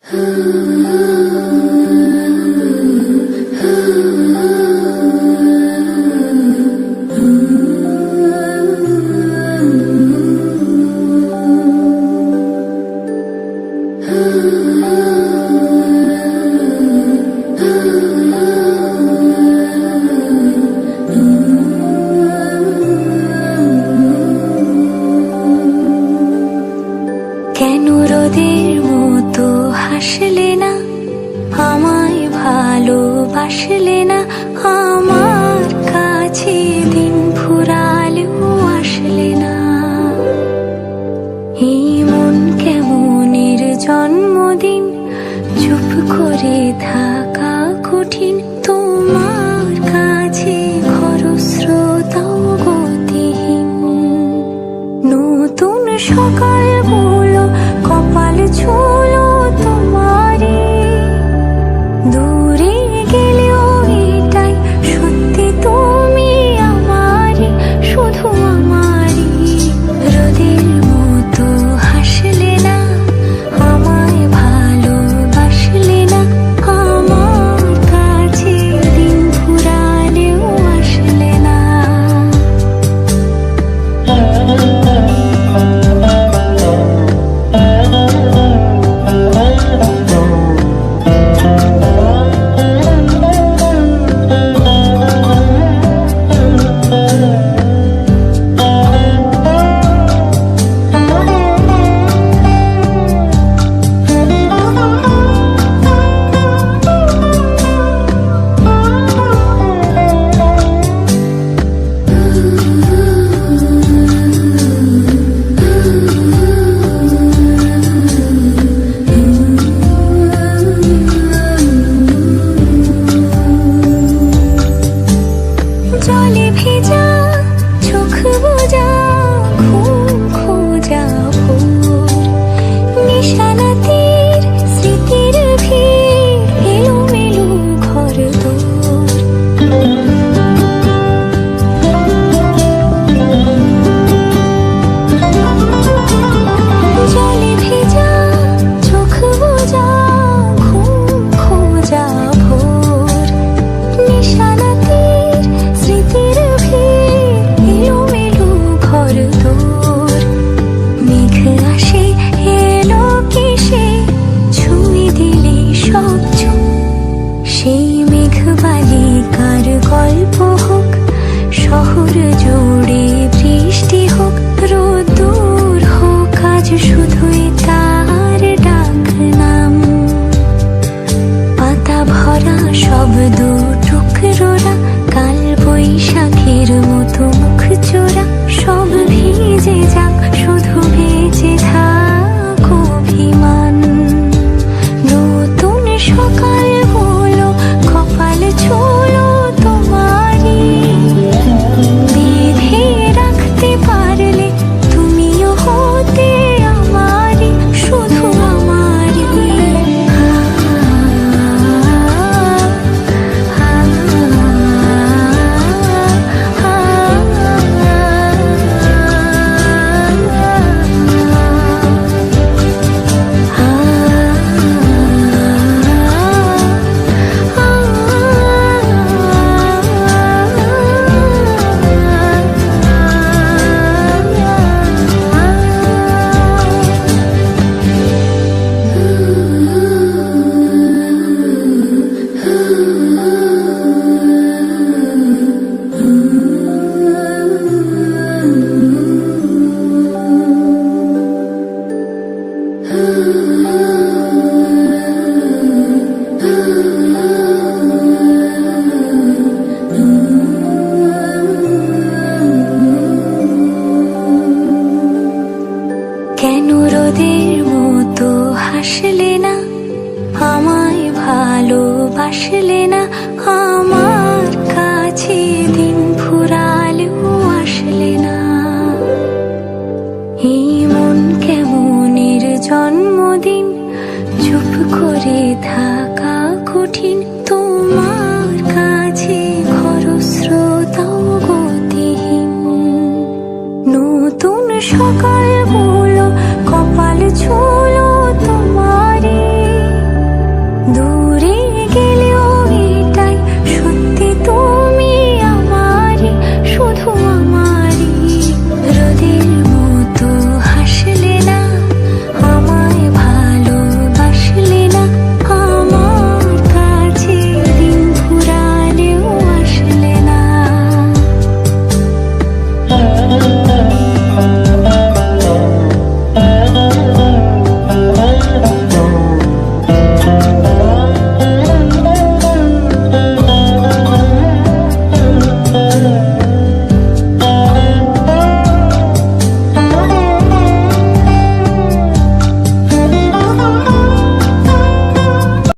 কেন রোদের মতো হাসলে না, আমায় ভালোবাসলে না, আমার কাছে দিন ফুরালেও আসলে না। এই মন কেমনের জন্মদিন, চুপ করে থাকা কঠিন, তোমার কাছে খরস্রোতাও গতিহীন। নতুন সকালগুলো কপাল ছুলো তোমারে, দূরে গেলেও এটাই সত্যি তুমি আমারই, শুধু আমারই। রোদের মতো হাসলে না, আমায় ভালোবাসলে না, আমার কাছে দিন ফুরালেও আসলে না। জলে ভেজা চোখ বোঝা, ঘুম খোঁজা ভোর, নিশানাতের স্মৃতির ভিড়, এলোমেলো ঘর দোর। জলে ভেজা চোখ বোঝা, ঘুম খোঁজা ভোর, নিশানাতের স্মৃতির ভিড়, এলোমেলো ঘর দোর। মেঘ আসে এলো কিসে, ছুঁয়ে দিলে সব চোখ। সেই মেঘ বালিকার গল্প হোক, শহর জুড়ে বৃষ্টি হোক, রোদ্দুর হোক আজ শুধুই তার ডাক নাম। পাতা ভরা শব্দ টুকরোরা, কাল বৈশাখের মতো মুখ চোরা, সব ভিজে যাক, শুধু বেঁচে থাক অভিমান। নতুন সকালগুলো কপাল ছুলো তোমারই, বেঁধে রাখতে পারলে তুমিও হতে আমারই, শুধু আমারই। কেন রোদের মতো হাসলে না, আমায় ভালোবাসলে না, আমার কাছে দিন ফুরালেও আসলে না। এই মন কেমনের জন্মদিন, চুপ করে থাকা কঠিন, তোমার কাছে খরস্রোতাও গতিহীন। নতুন সকালগুলো কপাল ছুঁয়ে